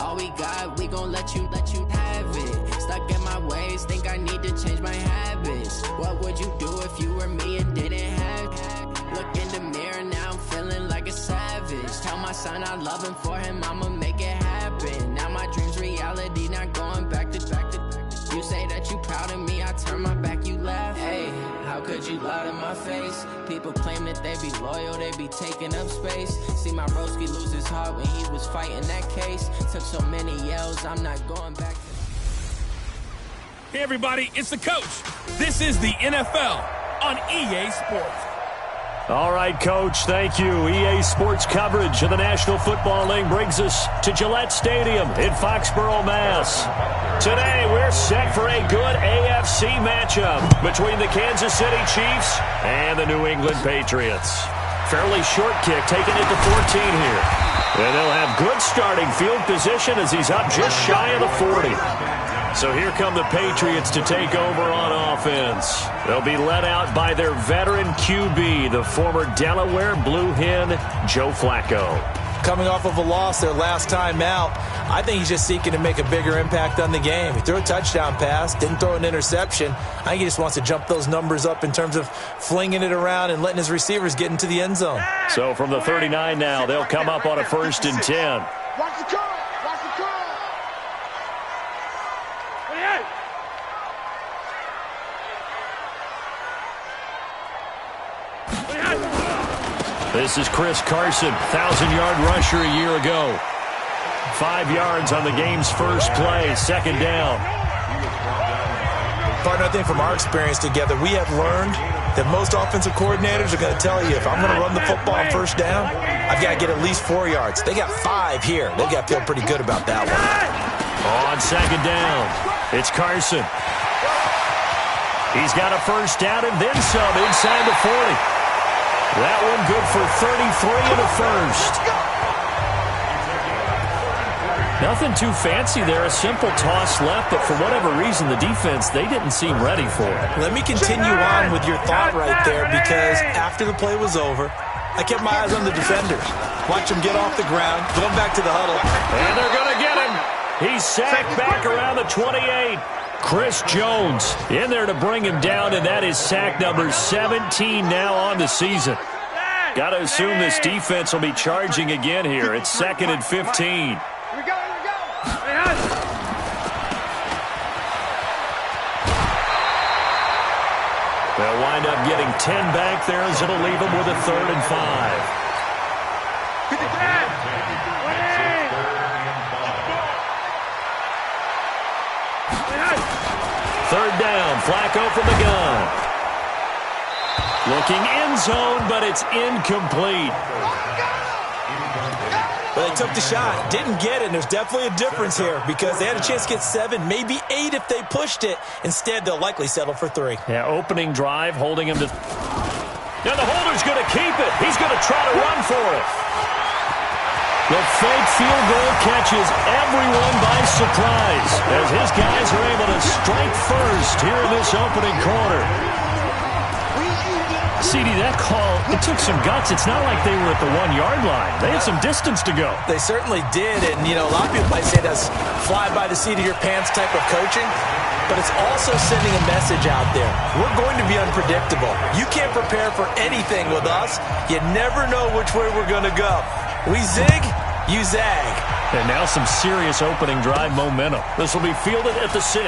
all we got, we gon' let you have it. Stuck in my ways, think I need to change my habits. What would you do if you were me and didn't have it? Look in the mirror, now I'm feeling like a savage. Tell my son I love him, for him I'ma make it happen. Now my dream's reality, not going back to. You say that you proud of me, I turn my back, you laugh. Hey, how could you lie to my face? People claim that they be loyal, they be taking up space. See my broski lose his heart when he was fighting that case. Took so many yells, I'm not going back to... Hey everybody, it's the coach. This is the NFL on EA Sports. All right, Coach, thank you. EA Sports coverage of the National Football League brings us to Gillette Stadium in Foxborough, Mass. Today, we're set for a good AFC matchup between the Kansas City Chiefs and the New England Patriots. Fairly short kick, taking it to 14 here. And they'll have good starting field position as he's up just shy of the 40. So here come the Patriots to take over on offense. They'll be led out by their veteran QB, the former Delaware Blue Hen, Joe Flacco. Coming off of a loss their last time out, I think he's just seeking to make a bigger impact on the game. He threw a touchdown pass, didn't throw an interception. I think he just wants to jump those numbers up in terms of flinging it around and letting his receivers get into the end zone. So from the 39 now, they'll come up on a 1st and 10. Watch the curl! Watch the curl! This is Chris Carson, 1,000-yard rusher a year ago. 5 yards on the game's first play, 2nd down. Partner, I think from our experience together, we have learned that most offensive coordinators are going to tell you, if I'm going to run the football on 1st down, I've got to get at least 4 yards. They got 5 here. They've got to feel pretty good about that one. On 2nd down, it's Carson. He's got a 1st down and then some inside the 40. That one good for 33 and a 1st. Nothing too fancy there. A simple toss left, but for whatever reason, the defense, they didn't seem ready for it. Let me continue on with your thought right there, because after the play was over, I kept my eyes on the defenders. Watch them get off the ground, going back to the huddle. And they're going to get him. He's sacked back around the 28. Chris Jones in there to bring him down, and that is sack number 17 now on the season. Got to assume this defense will be charging again here. It's 2nd and 15. Here we go! They'll wind up getting 10 back there, as it'll leave them with a 3rd and 5. Third down, Flacco from the gun. Looking end zone, but it's incomplete. But they took the shot, didn't get it, and there's definitely a difference here, because they had a chance to get 7, maybe 8 if they pushed it. Instead, they'll likely settle for 3. Yeah, opening drive, holding him to... Now the holder's going to keep it. He's going to try to run for it. The fake field goal catches everyone by surprise as his guys are able to strike first here in this opening quarter. CD, that call, it took some guts. It's not like they were at the 1-yard line. They had some distance to go. They certainly did, and, you know, a lot of people might say that's fly by the seat of your pants type of coaching, but it's also sending a message out there. We're going to be unpredictable. You can't prepare for anything with us. You never know which way we're going to go. We zig, you zag. And now some serious opening drive momentum. This will be fielded at the 6.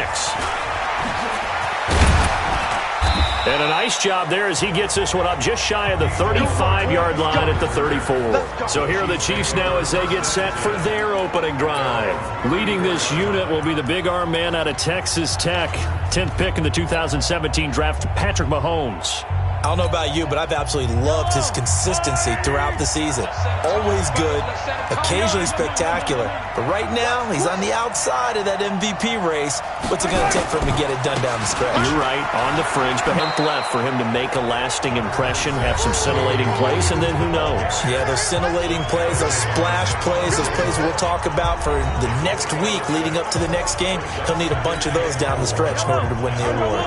And a nice job there as he gets this one up just shy of the 35-yard line at the 34. So here are the Chiefs now as they get set for their opening drive. Leading this unit will be the big arm man out of Texas Tech. 10th pick in the 2017 draft, Patrick Mahomes. I don't know about you, but I've absolutely loved his consistency throughout the season. Always good, occasionally spectacular. But right now, he's on the outside of that MVP race. What's it going to take for him to get it done down the stretch? You're right, on the fringe, but left for him to make a lasting impression, have some scintillating plays, and then who knows? Yeah, those scintillating plays, those splash plays, those plays we'll talk about for the next week leading up to the next game. He'll need a bunch of those down the stretch in order to win the award.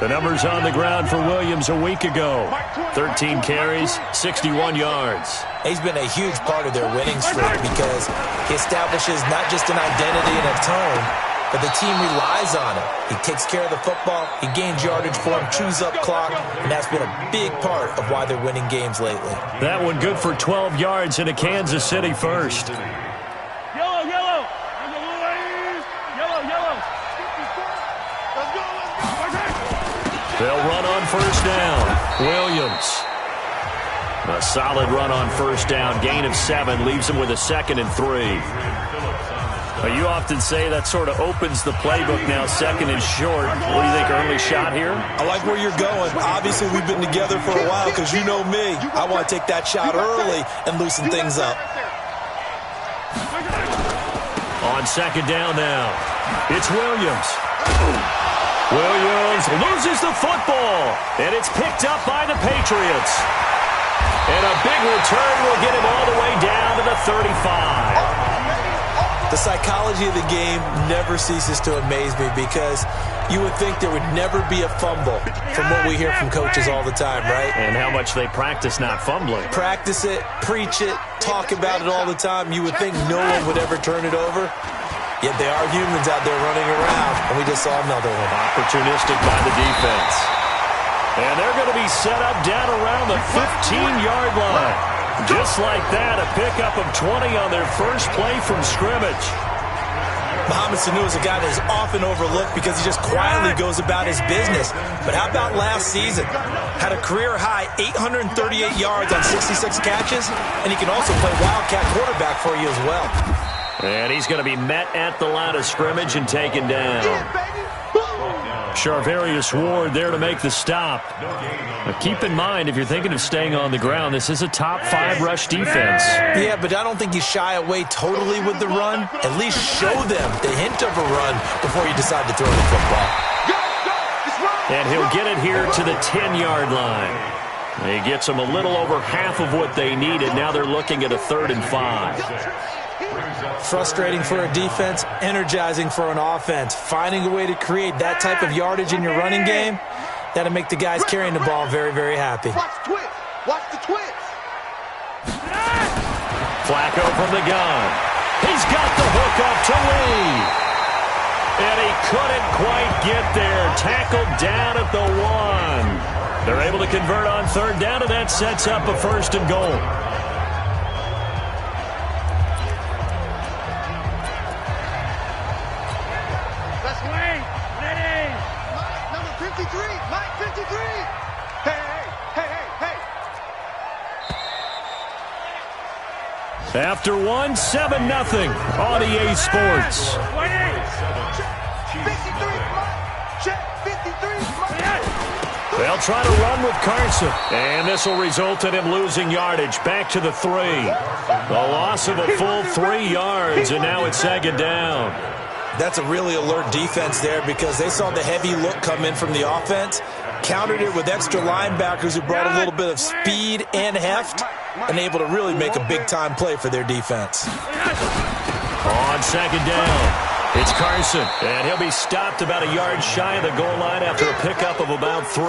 The numbers on the ground for Williams a week ago. 13 carries, 61 yards. He's been a huge part of their winning streak because he establishes not just an identity and a tone, but the team relies on him. He takes care of the football, he gains yardage for him, chews up clock, and that's been a big part of why they're winning games lately. That one good for 12 yards in a Kansas City first. Yellow, yellow. Yellow, yellow. They'll run on first down. Williams. A solid run on first down. Gain of 7 leaves him with a 2nd and 3. You often say that sort of opens the playbook now, 2nd and short. What do you think, early shot here? I like where you're going. Obviously, we've been together for a while because you know me. I want to take that shot early and loosen things up. On 2nd down now, it's Williams. Williams loses the football, and it's picked up by the Patriots. And a big return will get him all the way down to the 35. The psychology of the game never ceases to amaze me because you would think there would never be a fumble from what we hear from coaches all the time, right? And how much they practice not fumbling. Practice it, preach it, talk about it all the time. You would think no one would ever turn it over. Yet they are humans out there running around, and we just saw another one. Opportunistic by the defense. And they're going to be set up down around the 15-yard line. Just like that, a pickup of 20 on their first play from scrimmage. Mohamed Sanu is a guy that is often overlooked because he just quietly goes about his business. But how about last season? Had a career-high 838 yards on 66 catches, and he can also play wildcat quarterback for you as well. And he's going to be met at the line of scrimmage and taken down. Charvarius Ward there to make the stop. But keep in mind, if you're thinking of staying on the ground, this is a top 5 rush defense. Yeah, but I don't think you shy away totally with the run. At least show them the hint of a run before you decide to throw the football. And he'll get it here to the 10-yard line. He gets them a little over half of what they needed. Now they're looking at a 3rd and 5. Frustrating for a defense, energizing for an offense. Finding a way to create that type of yardage in your running game, that'll make the guys carrying the ball very, very happy. Watch the twist. Flacco from the gun. He's got the hook up to Lee. And he couldn't quite get there. Tackled down at the 1. They're able to convert on 3rd down, and that sets up a 1st and goal. After 1, 7-0 on EA Sports. They'll try to run with Carson. And this will result in him losing yardage. Back to the 3. The loss of a full 3 yards, and now it's 2nd down. That's a really alert defense there because they saw the heavy look come in from the offense, countered it with extra linebackers who brought a little bit of speed and heft, and able to really make a big-time play for their defense. On 2nd down, it's Carson, and he'll be stopped about a yard shy of the goal line after a pickup of about 3.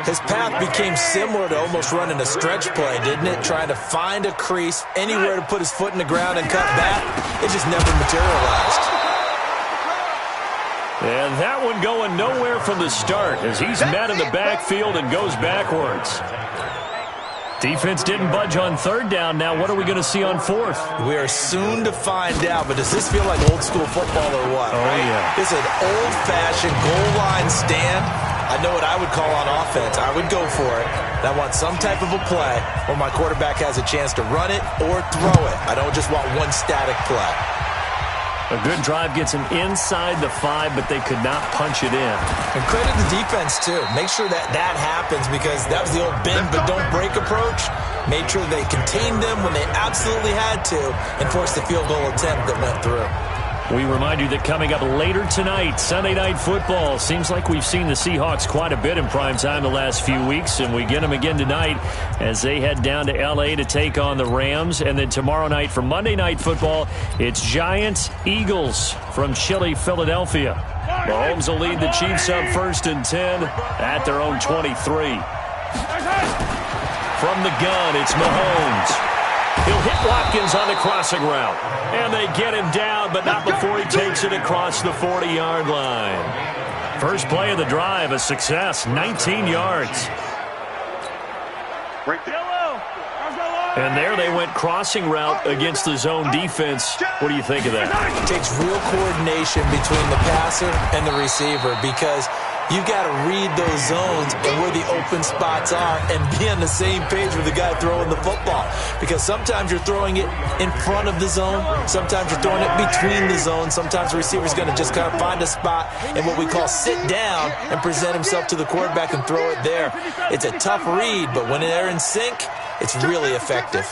His path became similar to almost running a stretch play, didn't it? Trying to find a crease, anywhere to put his foot in the ground and cut back. It just never materialized. And that one going nowhere from the start as he's met in the backfield and goes backwards. Defense didn't budge on 3rd down. Now what are we going to see on 4th? We are soon to find out, but does this feel like old school football or what? Oh, right? yeah. This is an old-fashioned goal line stand. I know what I would call on offense. I would go for it. And I want some type of a play where my quarterback has a chance to run it or throw it. I don't just want one static play. A good drive gets him inside the 5, but they could not punch it in. And credit the defense, too. Make sure that that happens because that was the old bend but don't break approach. Made sure they contained them when they absolutely had to and forced the field goal attempt that went through. We remind you that coming up later tonight, Sunday Night Football. Seems like we've seen the Seahawks quite a bit in prime time the last few weeks, and we get them again tonight as they head down to L.A. to take on the Rams. And then tomorrow night for Monday Night Football, it's Giants-Eagles from chilly Philadelphia. Mahomes will lead the Chiefs up 1st and 10 at their own 23. From the gun, it's Mahomes. He'll hit Watkins on the crossing route. And they get him down, but not before he takes it across the 40-yard line. First play of the drive, a success, 19 yards. And there they went crossing route against the zone defense. What do you think of that? It takes real coordination between the passer and the receiver because you've got to read those zones and where the open spots are and be on the same page with the guy throwing the football. Because sometimes you're throwing it in front of the zone. Sometimes you're throwing it between the zones. Sometimes the receiver's going to just kind of find a spot and what we call sit down and present himself to the quarterback and throw it there. It's a tough read, but when they're in sync, it's really effective.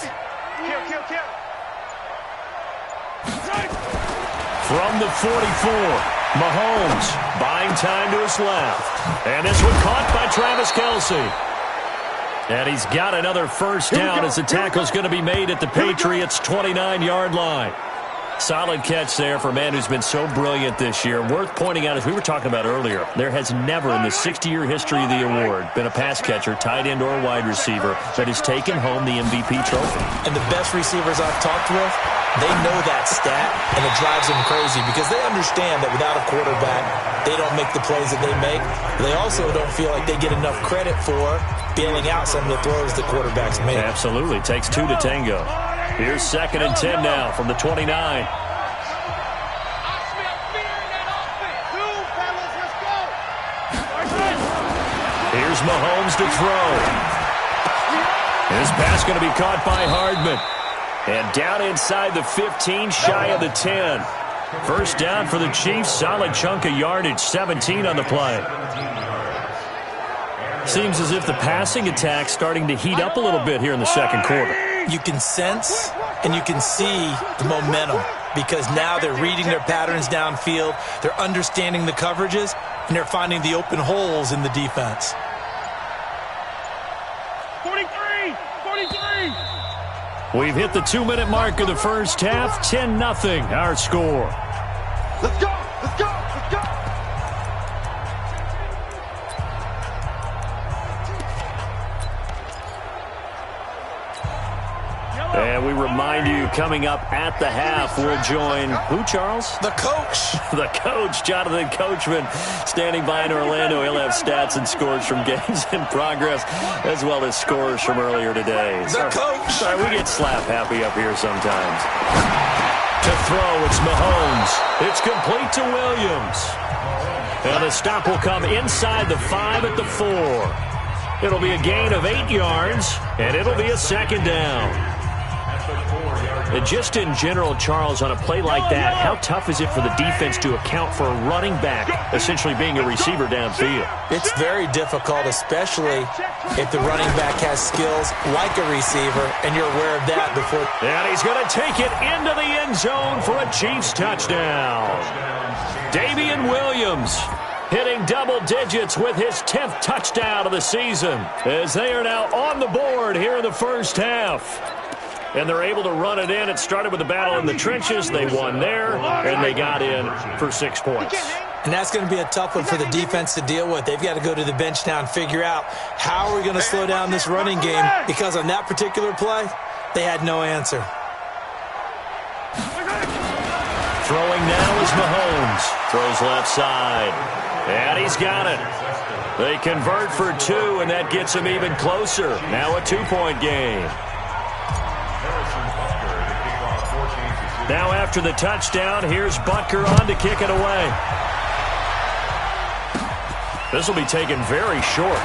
From the 44, Mahomes buying time to his left. And this one caught by Travis Kelce. And he's got another first down as the tackle's going to be made at the Patriots' 29-yard line. Solid catch there for a man who's been so brilliant this year. Worth pointing out, as we were talking about earlier, there has never in the 60-year history of the award been a pass catcher, tight end, or wide receiver that has taken home the MVP trophy. And the best receivers I've talked with, they know that stat, and it drives them crazy because they understand that without a quarterback, they don't make the plays that they make. They also don't feel like they get enough credit for bailing out some of the throws the quarterbacks make. Absolutely. Takes two to tango. Here's 2nd and 10 now from the 29. Here's Mahomes to throw. His pass going to be caught by Hardman. And down inside the 15, shy of the 10. First down for the Chiefs. Solid chunk of yardage, 17 on the play. Seems as if the passing attack's starting to heat up a little bit here in the second quarter. You can sense and you can see the momentum because now they're reading their patterns downfield, they're understanding the coverages, and they're finding the open holes in the defense. 43! We've hit the 2-minute mark of the first half. 10-0 our score. Let's go! Let's go! Let's go! And we remind you, coming up at the half, we'll join who, Charles? The coach. The coach, Jonathan Coachman, standing by in Orlando. He'll have stats and scores from games in progress, as well as scores from earlier today. The coach. Sorry, we get slap happy up here sometimes. To throw, it's Mahomes. It's complete to Williams. And the stop will come inside the 5 at the 4. It'll be a gain of 8 yards, and it'll be a second down. And just in general, Charles, on a play like that, how tough is it for the defense to account for a running back essentially being a receiver downfield? It's very difficult, especially if the running back has skills like a receiver, and you're aware of that before. And he's going to take it into the end zone for a Chiefs touchdown. Damian Williams hitting double digits with his 10th touchdown of the season as they are now on the board here in the first half. And they're able to run it in. It started with a battle in the trenches. They won there, and they got in for 6 points. And that's going to be a tough one for the defense to deal with. They've got to go to the bench now and figure out how are we going to slow down this running game, because on that particular play, they had no answer. Throwing now is Mahomes. Throws left side. And he's got it. They convert for 2, and that gets him even closer. Now a 2-point game. Now after the touchdown, here's Butker on to kick it away. This will be taken very short.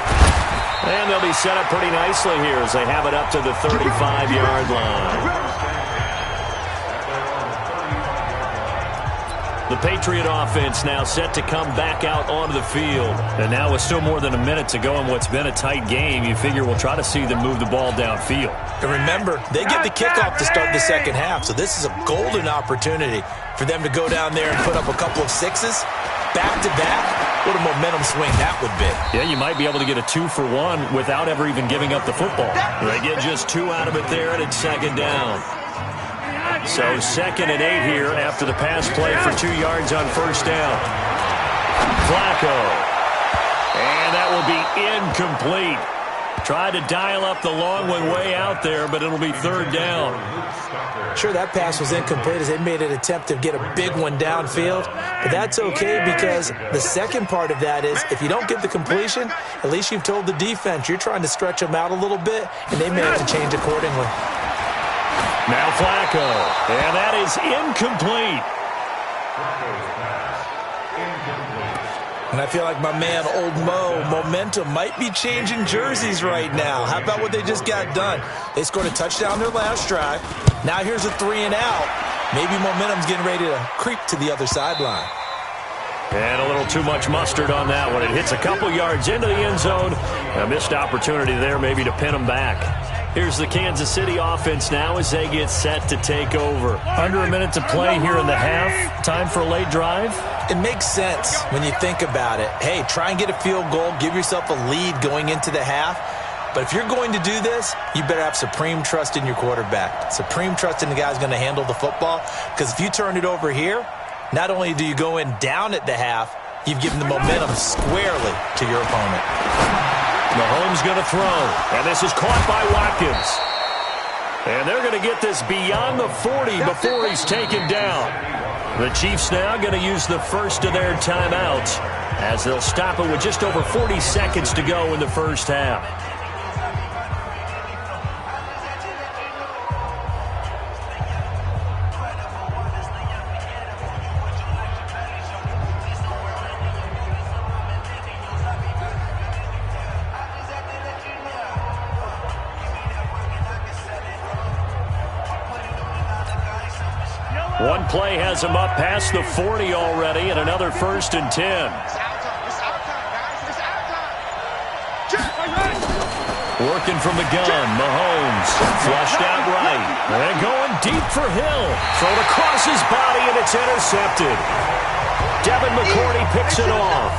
And they'll be set up pretty nicely here as they have it up to the 35-yard line. The Patriot offense now set to come back out onto the field. And now with still more than a minute to go in what's been a tight game, you figure we'll try to see them move the ball downfield. And remember, they get the kickoff to start the second half, so this is a golden opportunity. For them to go down there and put up a couple of sixes, back-to-back, what a momentum swing that would be. Yeah, you might be able to get a 2-for-1 without ever even giving up the football. They get just 2 out of it there, and it's second down. So 2nd and 8 here after the pass play for 2 yards on first down. Flacco. And that will be incomplete. Tried to dial up the long one way out there, but it'll be 3rd down. Sure, that pass was incomplete as they made an attempt to get a big one downfield. But that's okay because the second part of that is if you don't get the completion, at least you've told the defense you're trying to stretch them out a little bit, and they may have to change accordingly. Now Flacco. And that is incomplete. And I feel like my man, Old Mo, momentum might be changing jerseys right now. How about what they just got done? They scored a touchdown their last drive. Now here's a 3-and-out. Maybe momentum's getting ready to creep to the other sideline. And a little too much mustard on that one. It hits a couple yards into the end zone. A missed opportunity there maybe to pin them back. Here's the Kansas City offense now as they get set to take over. Under a minute to play here in the half. Time for a late drive. It makes sense when you think about it. Hey, try and get a field goal. Give yourself a lead going into the half. But if you're going to do this, you better have supreme trust in your quarterback. Supreme trust in the guy who's going to handle the football. Because if you turn it over here, not only do you go in down at the half, you've given the momentum squarely to your opponent. Mahomes going to throw. And this is caught by Watkins. And they're going to get this beyond the 40 before he's taken down. The Chiefs now going to use the first of their timeouts as they'll stop it with just over 40 seconds to go in the first half. One play has him up past the 40 already, and another 1st and 10. Working from the gun, Mahomes flushed out right. And going deep for Hill. Thrown across his body, and it's intercepted. Devin McCourty picks it off.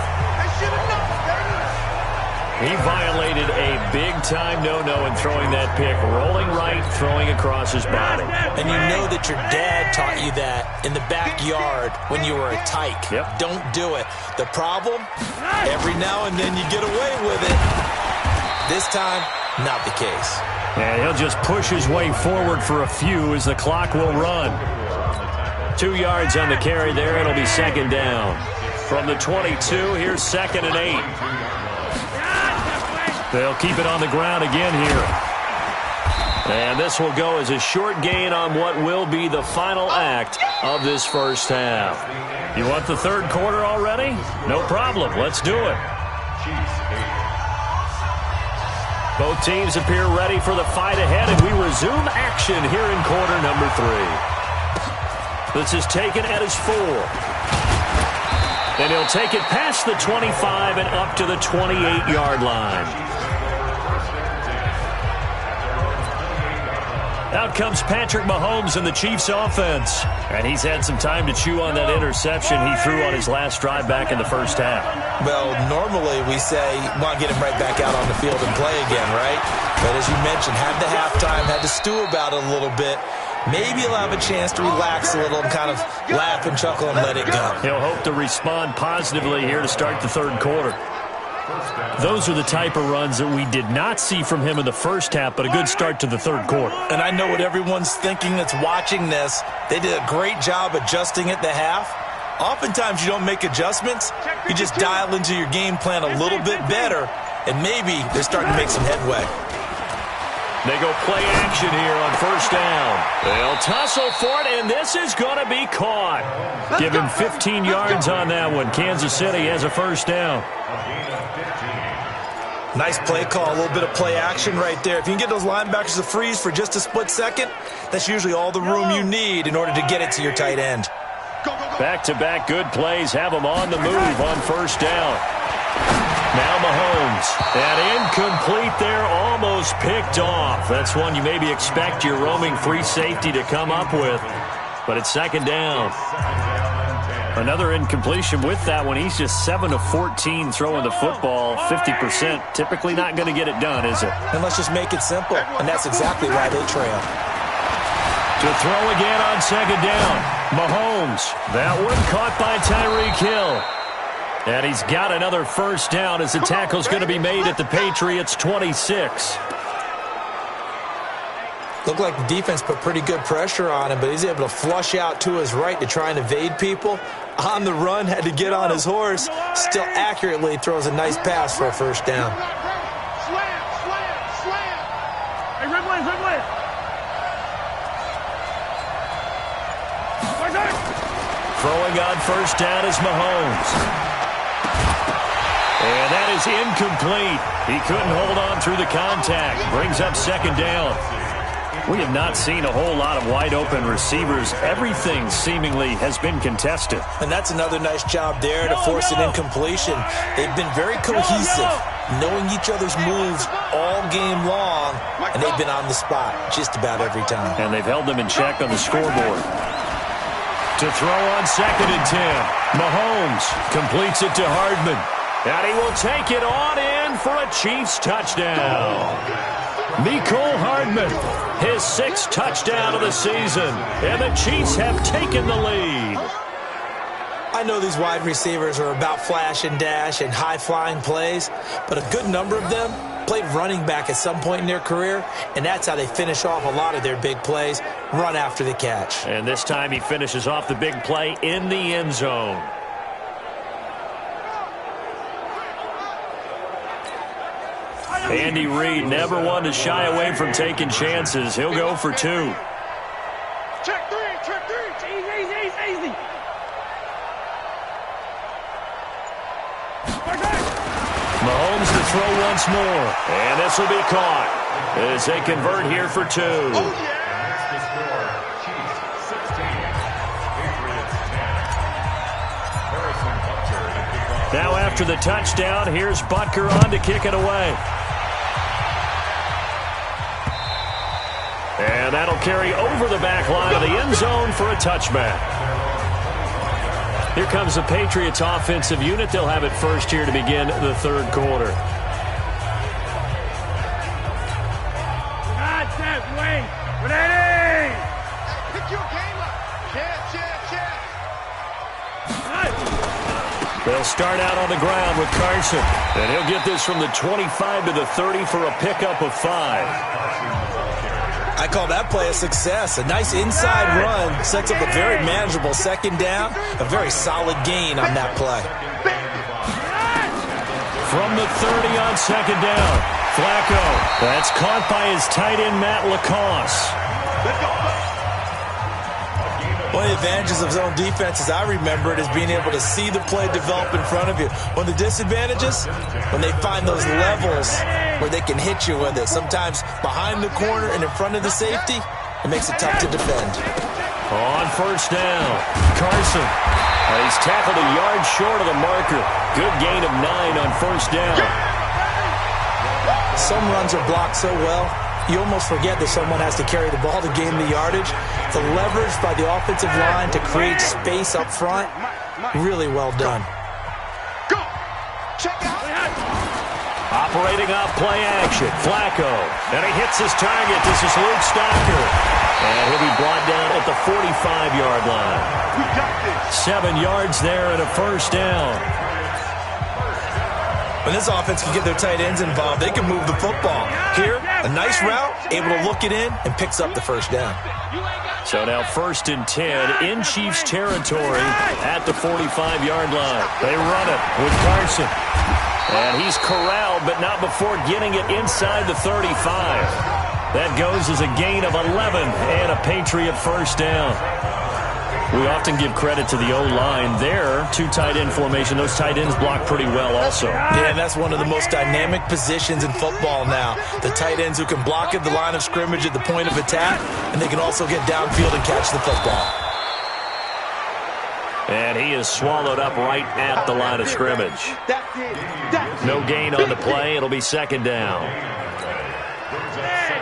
He violated a big-time no-no in throwing that pick. Rolling right, throwing across his body. And you know that your dad taught you that in the backyard when you were a tyke. Yep. Don't do it. The problem, every now and then you get away with it. This time, not the case. And he'll just push his way forward for a few as the clock will run. 2 yards on the carry there. It'll be 2nd down. From the 22, here's 2nd and 8. They'll keep it on the ground again here. And this will go as a short gain on what will be the final act of this first half. You want the 3rd quarter already? No problem. Let's do it. Both teams appear ready for the fight ahead, and we resume action here in quarter number 3. This is taken at his 4. And he'll take it past the 25 and up to the 28-yard line. Out comes Patrick Mahomes in the Chiefs offense. And he's had some time to chew on that interception he threw on his last drive back in the first half. Well, normally we say, want to get him right back out on the field and play again, right? But as you mentioned, had the halftime, had to stew about it a little bit. Maybe he'll have a chance to relax a little and kind of laugh and chuckle and let it go. He'll hope to respond positively here to start the 3rd quarter. Those are the type of runs that we did not see from him in the first half, but a good start to the 3rd quarter. And I know what everyone's thinking that's watching this. They did a great job adjusting at the half. Oftentimes you don't make adjustments. You just dial into your game plan a little bit better, and maybe they're starting to make some headway. They go play action here on first down. They'll tussle for it, and this is going to be caught. Give him 15 yards on that one. Kansas City has a first down. Nice play call, a little bit of play action right there. If you can get those linebackers to freeze for just a split second, that's usually all the room you need in order to get it to your tight end. Back-to-back good plays have them on the move on first down. Now Mahomes. And incomplete there, almost picked off. That's one you maybe expect your roaming free safety to come up with. but it's second down. Another incompletion with that one. He's just 7 of 14 throwing the football, 50%. Typically not going to get it done, is it? And let's just make it simple, and that's exactly why they trail. To throw again on second down. Mahomes. That one caught by Tyreek Hill. And he's got another first down as the tackle's going to be made at the Patriots' 26. Looked like the defense put pretty good pressure on him, but he's able to flush out to his right to try and evade people. On the run, had to get on his horse. Still accurately throws a nice pass for a first down. Hey, red line, red line. Throwing on first down is Mahomes. And that is incomplete. He couldn't hold on through the contact. Brings up second down. We have not seen a whole lot of wide-open receivers. Everything seemingly has been contested. And that's another nice job there to force an incompletion. They've been very cohesive, knowing each other's moves all game long, and they've been on the spot just about every time. And they've held them in check on the scoreboard. To throw on second and 10. Mahomes completes it to Hardman. And he will take it on in for a Chiefs touchdown. Mecole Hardman, his 6th touchdown of the season. And the Chiefs have taken the lead. I know these wide receivers are about flash and dash and high-flying plays, but a good number of them played running back at some point in their career, and that's how they finish off a lot of their big plays, run after the catch. And this time he finishes off the big play in the end zone. Andy Reid never one to shy away from taking chances. He'll go for 2. Check three. Easy. Mahomes to throw once more. And this will be caught as they convert here for 2. Now after the touchdown, here's Butker on to kick it away. And that'll carry over the back line of the end zone for a touchback. Here comes the Patriots offensive unit. They'll have it first here to begin the third quarter. Ready! Pick your game up. Check. They'll start out on the ground with Carson. And he'll get this from the 25 to the 30 for a pickup of 5. I call that play a success. A nice inside run sets up a very manageable second down. A very solid gain on that play. From the 30 on second down, Flacco. That's caught by his tight end, Matt LaCosse. One of the advantages of zone defense, as I remember it, is being able to see the play develop in front of you. One of the disadvantages, when they find those levels where they can hit you with it. Sometimes behind the corner and in front of the safety, it makes it tough to defend. On first down, Carson. And he's tackled a yard short of the marker. Good gain of 9 on first down. Some runs are blocked so well, you almost forget that someone has to carry the ball to gain the yardage. The leverage by the offensive line to create space up front, really well done. Go. Check out. Operating off play action, Flacco. And he hits his target. This is Luke Stocker. And he'll be brought down at the 45-yard line. We got this. 7 yards there and a first down. When this offense can get their tight ends involved, they can move the football. Here, a nice route, able to look it in, and picks up the first down. So now 1st and 10 in Chiefs territory at the 45-yard line. They run it with Carson. And he's corralled, but not before getting it inside the 35. That goes as a gain of 11 and a Patriot first down. We often give credit to the O-line there. 2 tight end formation. Those tight ends block pretty well also. Yeah, and that's one of the most dynamic positions in football now. The tight ends who can block at the line of scrimmage at the point of attack, and they can also get downfield and catch the football. And he is swallowed up right at the line of scrimmage. No gain on the play. It'll be second down.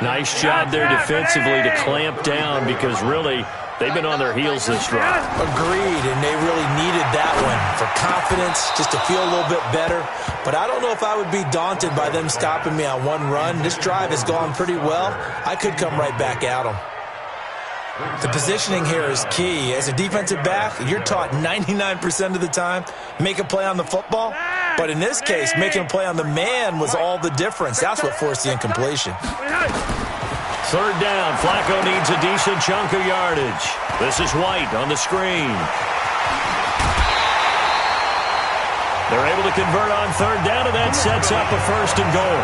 Nice job there defensively to clamp down because really they've been on their heels this drive. Agreed, and they really needed that one for confidence, just to feel a little bit better. But I don't know if I would be daunted by them stopping me on one run. This drive has gone pretty well. I could come right back at them. The positioning here is key. As a defensive back, you're taught 99% of the time, make a play on the football. But in this case, making a play on the man was all the difference. That's what forced the incompletion. Third down, Flacco needs a decent chunk of yardage. This is White on the screen. They're able to convert on third down, and that sets up a 1st and goal.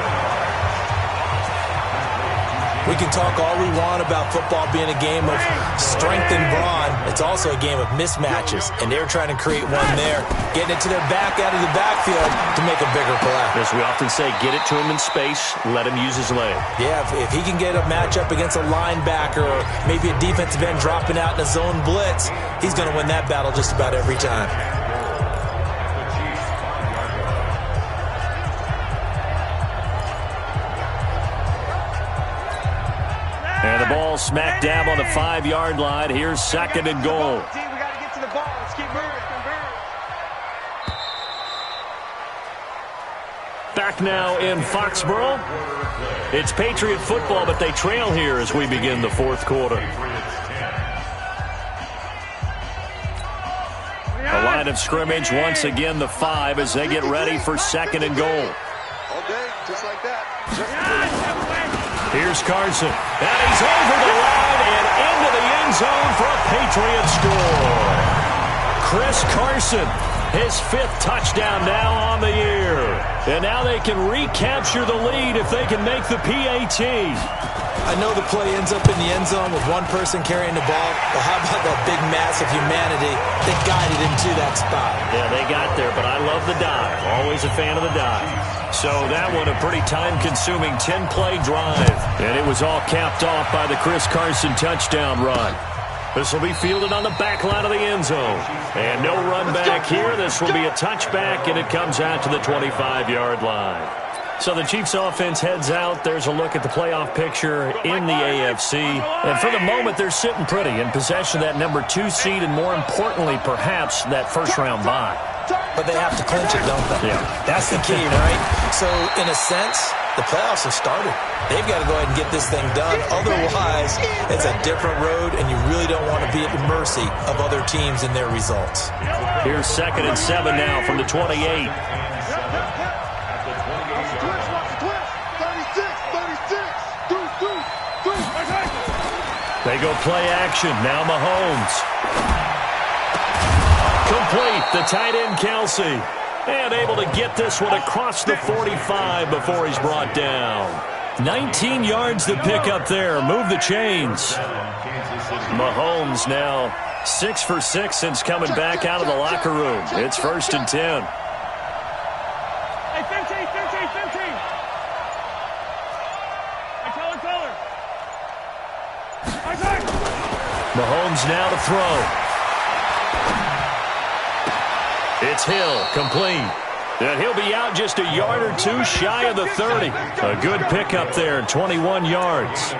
We can talk all we want about football being a game of strength and brawn. It's also a game of mismatches, and they're trying to create one there, getting it to their back out of the backfield to make a bigger play. As we often say, get it to him in space, let him use his leg. Yeah, if he can get a matchup against a linebacker or maybe a defensive end dropping out in a zone blitz, he's going to win that battle just about every time. And the ball smack dab on the 5-yard line. Here's 2nd and goal. We got to get to the ball. Let's keep moving. Back now in Foxborough. It's Patriot football, but they trail here as we begin the 4th quarter. The line of scrimmage, once again, the 5 as they get ready for 2nd and goal. All day, just like that. Here's Carson, and he's over the line and into the end zone for a Patriot score. Chris Carson, his 5th touchdown now on the year. And now they can recapture the lead if they can make the PAT. I know the play ends up in the end zone with one person carrying the ball, but how about that big mass of humanity that guided him to that spot? Yeah, they got there, but I love the dive. Always a fan of the dive. So that one a pretty time-consuming 10-play drive. And it was all capped off by the Chris Carson touchdown run. This will be fielded on the back line of the end zone. And no run back here. This will be a touchback, and it comes out to the 25-yard line. So the Chiefs offense heads out. There's a look at the playoff picture in the AFC. And for the moment, they're sitting pretty in possession of that number 2 seed and, more importantly, perhaps that 1st-round bye. But they have to clinch it, don't they? Yeah. That's the key, right? So, in a sense, the playoffs have started. They've got to go ahead and get this thing done. Otherwise, it's a different road, and you really don't want to be at the mercy of other teams and their results. Here's 2nd and 7 now from the 28. They go play action. Now Mahomes. Complete. The tight end, Kelsey. And able to get this one across the 45 before he's brought down. 19 yards to pick up there. Move the chains. Mahomes now 6 for 6 since coming back out of the locker room. It's 1st and 10. Hey, 15. Mahomes now to throw. It's Hill, complete. And he'll be out just a yard or 2 shy of the 30. A good pickup there, 21 yards.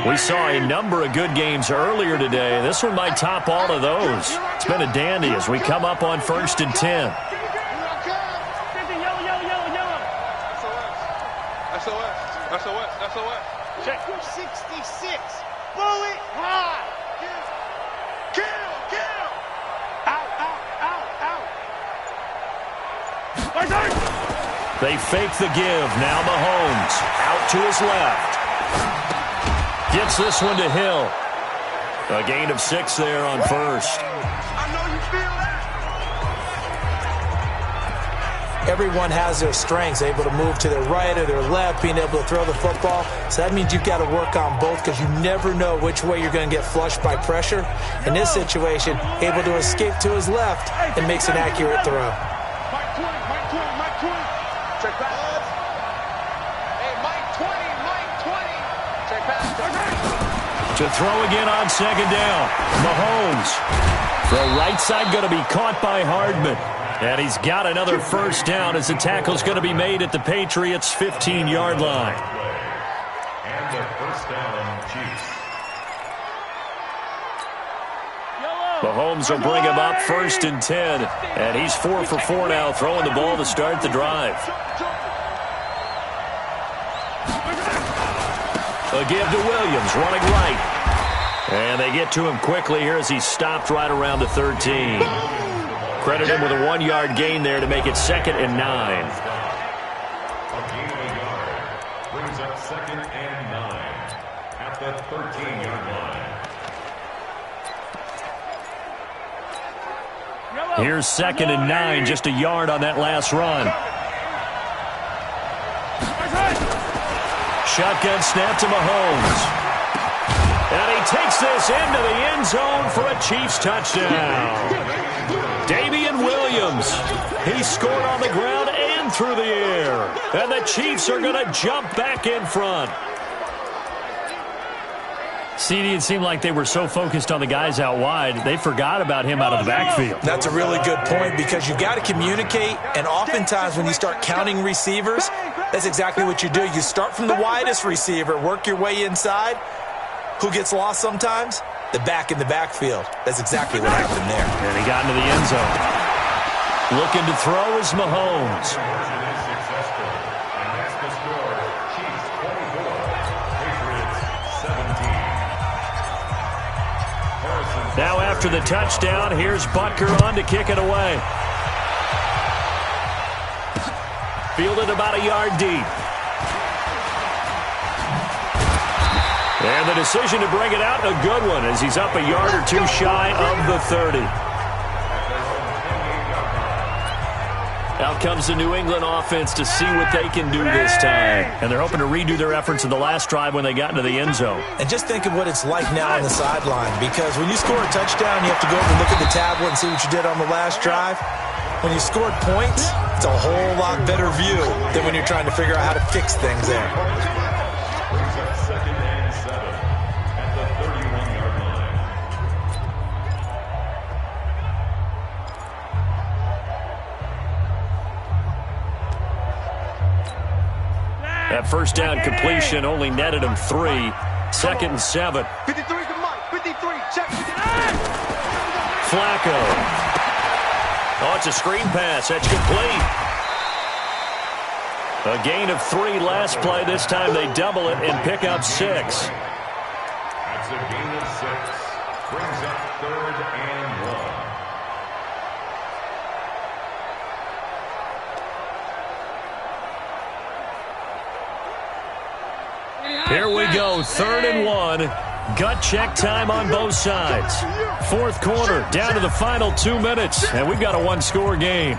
We saw a number of good games earlier today. This one might top all of those. It's been a dandy as we come up on 1st and 10. SOS. Check. 66. Blow it high. Kill. Out. They fake the give. Now Mahomes out to his left. Gets this one to Hill. A gain of 6 there on 1st. I know you feel that. Everyone has their strengths, able to move to their right or their left, being able to throw the football. So that means you've got to work on both because you never know which way you're going to get flushed by pressure. In this situation, able to escape to his left and makes an accurate throw. Mike 20. Check pass. Hey, Mike 20. Check pass. To throw again on 2nd down. Mahomes. The right side going to be caught by Hardman. And he's got another first down as the tackle's going to be made at the Patriots' 15-yard line. And the first down, Chiefs. Mahomes will bring him up 1st and 10. And he's 4 for 4 now, throwing the ball to start the drive. A give to Williams, running right. And they get to him quickly here as he's stopped right around the 13. Credit him with a 1-yard gain there to make it 2nd and 9. A gain of a yard brings up 2nd and 9 at the 13-yard line. Here's 2nd and 9, just a yard on that last run. Shotgun snap to Mahomes. And he takes this into the end zone for a Chiefs touchdown. Damian Williams. He scored on the ground and through the air. And the Chiefs are going to jump back in front. CD, it seemed like they were so focused on the guys out wide, they forgot about him out of the backfield. That's a really good point because you've got to communicate, and oftentimes when you start counting receivers, that's exactly what you do. You start from the widest receiver, work your way inside. Who gets lost sometimes? The back in the backfield. That's exactly what happened there. And he got into the end zone. Looking to throw is Mahomes. Now after the touchdown, here's Butker on to kick it away. Fielded about a yard deep. And the decision to bring it out, a good one, as he's up a yard or two shy of the 30. Out comes the New England offense to see what they can do this time. And they're hoping to redo their efforts in the last drive when they got into the end zone. And just think of what it's like now on the sideline, because when you score a touchdown, you have to go over and look at the tablet and see what you did on the last drive. When you scored points, it's a whole lot better view than when you're trying to figure out how to fix things there. That first down completion only netted him 3. 2nd and 7. 53 to Mike. 53. Check. Flacco. Oh, it's a screen pass. That's complete. A gain of 3 last play. This time they double it and pick up 6. That's a gain of 6. Brings up 3rd and 1. Here we go, 3rd and 1. Gut check time on both sides. 4th quarter, down to the final 2 minutes, and we've got a 1-score game.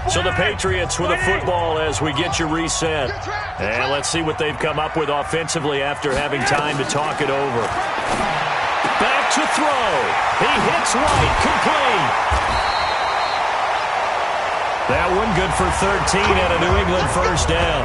So the Patriots with a football as we get you reset. And let's see what they've come up with offensively after having time to talk it over. Back to throw. He hits right, complete. That one good for 13 and a New England first down.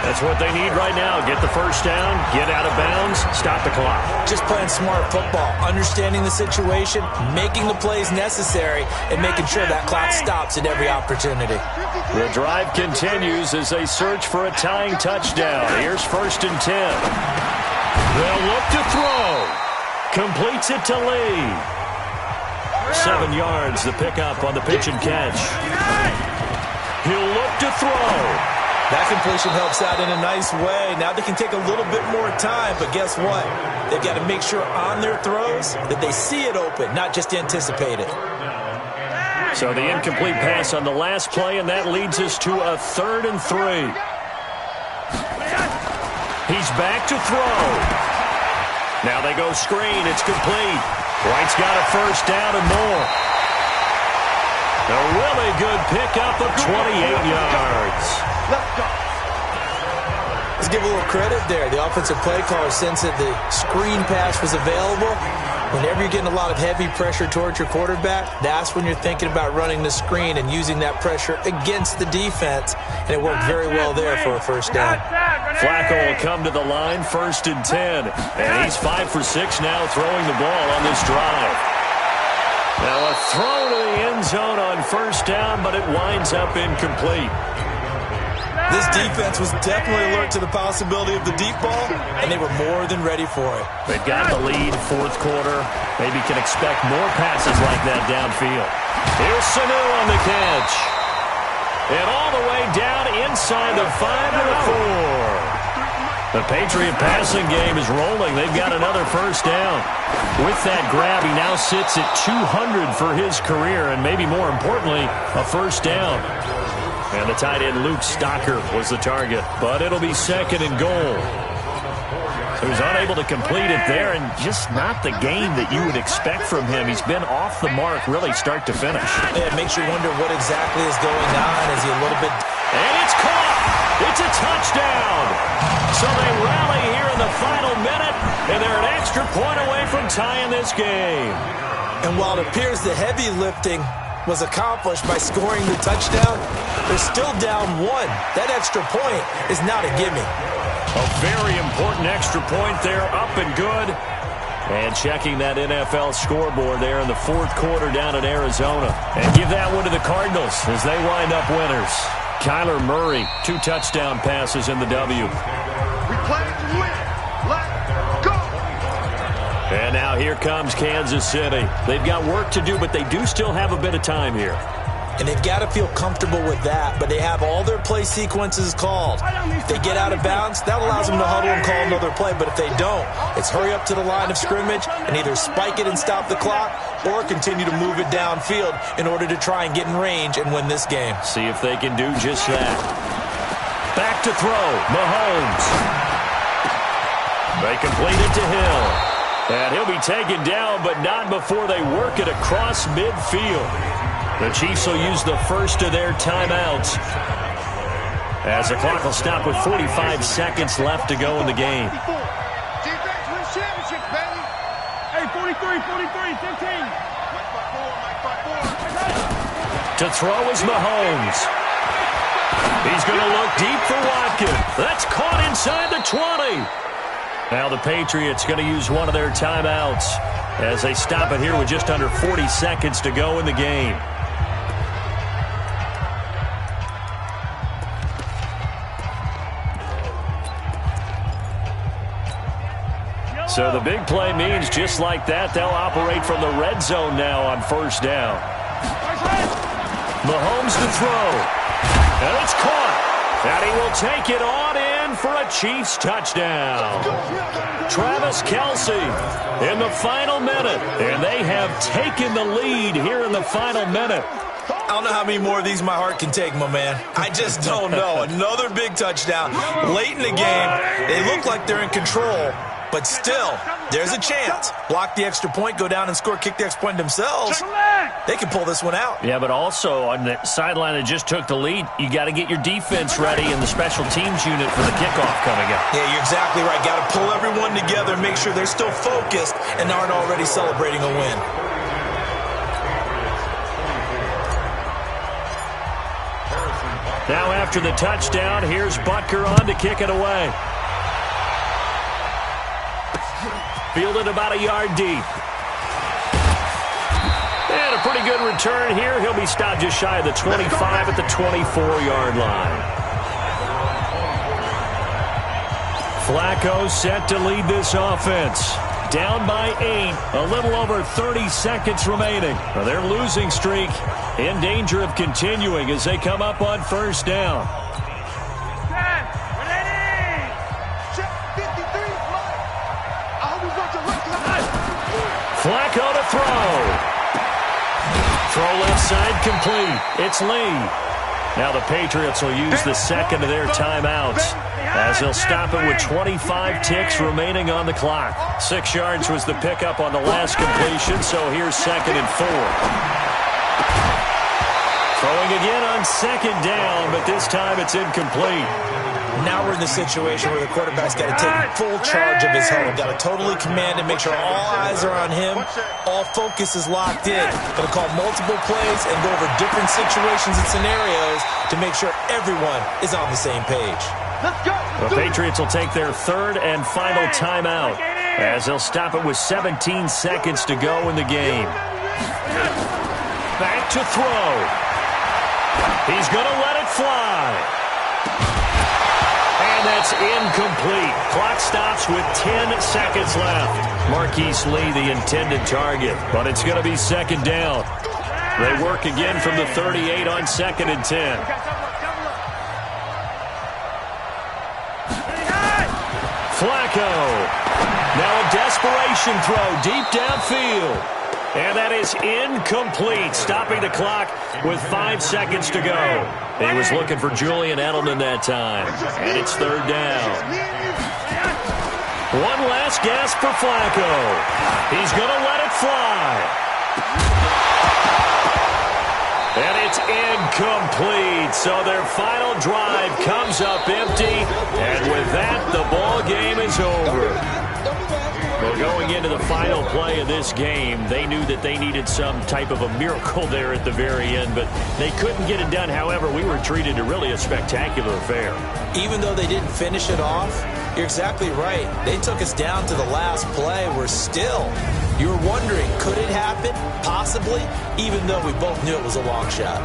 That's what they need right now. Get the first down, get out of bounds, stop the clock. Just playing smart football, understanding the situation, making the plays necessary, and making sure that clock stops at every opportunity. The drive continues as they search for a tying touchdown. Here's 1st and 10. They'll look to throw. Completes it to Lee. 7 yards, the pickup on the pitch and catch. He'll look to throw. That completion helps out in a nice way. Now they can take a little bit more time, but guess what? They've got to make sure on their throws that they see it open, not just anticipate it. So the incomplete pass on the last play, and that leads us to a 3rd and 3. He's back to throw. Now they go screen. It's complete. White's got a first down and more. A really good pickup of 28 yards. Let's give a little credit there. The offensive play caller sensed that the screen pass was available. Whenever you're getting a lot of heavy pressure towards your quarterback, that's when you're thinking about running the screen and using that pressure against the defense. And it worked very well there for a first down. Flacco will come to the line, 1st and 10. And he's 5 for 6 now throwing the ball on this drive. Now a throw to the end zone on 1st down, but it winds up incomplete. This defense was definitely alert to the possibility of the deep ball, and they were more than ready for it. They've got the lead, 4th quarter. Maybe can expect more passes like that downfield. Here's Sanu on the catch. And all the way down inside the 5 to the 4. The Patriot passing game is rolling. They've got another 1st down. With that grab, he now sits at 200 for his career, and maybe more importantly, a 1st down. And the tight end, Luke Stocker, was the target. But it'll be 2nd and goal. So he's unable to complete it there, and just not the game that you would expect from him. He's been off the mark, really, start to finish. Yeah, it makes you wonder what exactly is going on. Is he a little bit... And it's caught! It's a touchdown! So they rally here in the final minute, and they're an extra point away from tying this game. And while it appears the heavy lifting was accomplished by scoring the touchdown, they're still down 1. That extra point is not a gimme. A very important extra point there, up and good. And checking that NFL scoreboard there in the 4th quarter down in Arizona. And give that one to the Cardinals as they wind up winners. Kyler Murray, 2 touchdown passes in the W. We play to win. Let's go. And now here comes Kansas City. They've got work to do, but they do still have a bit of time here. And they've got to feel comfortable with that, but they have all their play sequences called. If they get out of bounds, that allows them to huddle and call another play, but if they don't, it's hurry up to the line of scrimmage and either spike it and stop the clock or continue to move it downfield in order to try and get in range and win this game. See if they can do just that. Back to throw, Mahomes. They complete it to Hill. And he'll be taken down, but not before they work it across midfield. The Chiefs will use the first of their timeouts as the clock will stop with 45 seconds left to go in the game. Defense wins championships, baby. Hey, 43, 15. To throw is Mahomes. He's going to look deep for Watkins. That's caught inside the 20. Now the Patriots going to use one of their timeouts as they stop it here with just under 40 seconds to go in the game. So the big play means just like that, they'll operate from the red zone now on 1st down. Mahomes to throw. And it's caught. And he will take it on in for a Chiefs touchdown. Travis Kelce in the final minute. And they have taken the lead here in the final minute. I don't know how many more of these my heart can take, my man. I just don't know. Another big touchdown. Late in the game, they look like they're in control. But still, there's a chance. Block the extra point, go down and score, kick the extra point themselves. They can pull this one out. Yeah, but also on the sideline that just took the lead, you got to get your defense ready and the special teams unit for the kickoff coming up. Yeah, you're exactly right. Got to pull everyone together and make sure they're still focused and aren't already celebrating a win. Now after the touchdown, here's Butker on to kick it away. Fielded about a yard deep. And a pretty good return here. He'll be stopped just shy of the 25 at the 24-yard line. Flacco set to lead this offense. Down by 8. A little over 30 seconds remaining. Now their losing streak in danger of continuing as they come up on 1st down. Flacco to throw. Throw left side complete. It's Lee. Now the Patriots will use the second of their timeouts as they'll stop it with 25 ticks remaining on the clock. 6 yards was the pickup on the last completion, so here's 2nd and 4. Throwing again on 2nd down, but this time it's incomplete. Now we're in the situation where the quarterback's got to take full charge of his huddle. Got to totally command and make sure all eyes are on him. All focus is locked in. Going to call multiple plays and go over different situations and scenarios to make sure everyone is on the same page. Let's go. The Patriots will take their third and final timeout as they'll stop it with 17 seconds to go in the game. Back to throw. He's going to let it fly. And that's incomplete. Clock stops with 10 seconds left. Marquise Lee, the intended target, but it's going to be second down. They work again from the 38 on 2nd and 10. Flacco. Now a desperation throw deep downfield. And that is incomplete, stopping the clock with 5 seconds to go. He was looking for Julian Edelman that time, and it's third down. One last gasp for Flacco. He's going to let it fly. And it's incomplete, so their final drive comes up empty, and with that, the ball game is over. Well, going into the final play of this game, they knew that they needed some type of a miracle there at the very end, but they couldn't get it done. However, we were treated to really a spectacular affair. Even though they didn't finish it off, you're exactly right. They took us down to the last play. You were wondering, could it happen? Possibly, even though we both knew it was a long shot.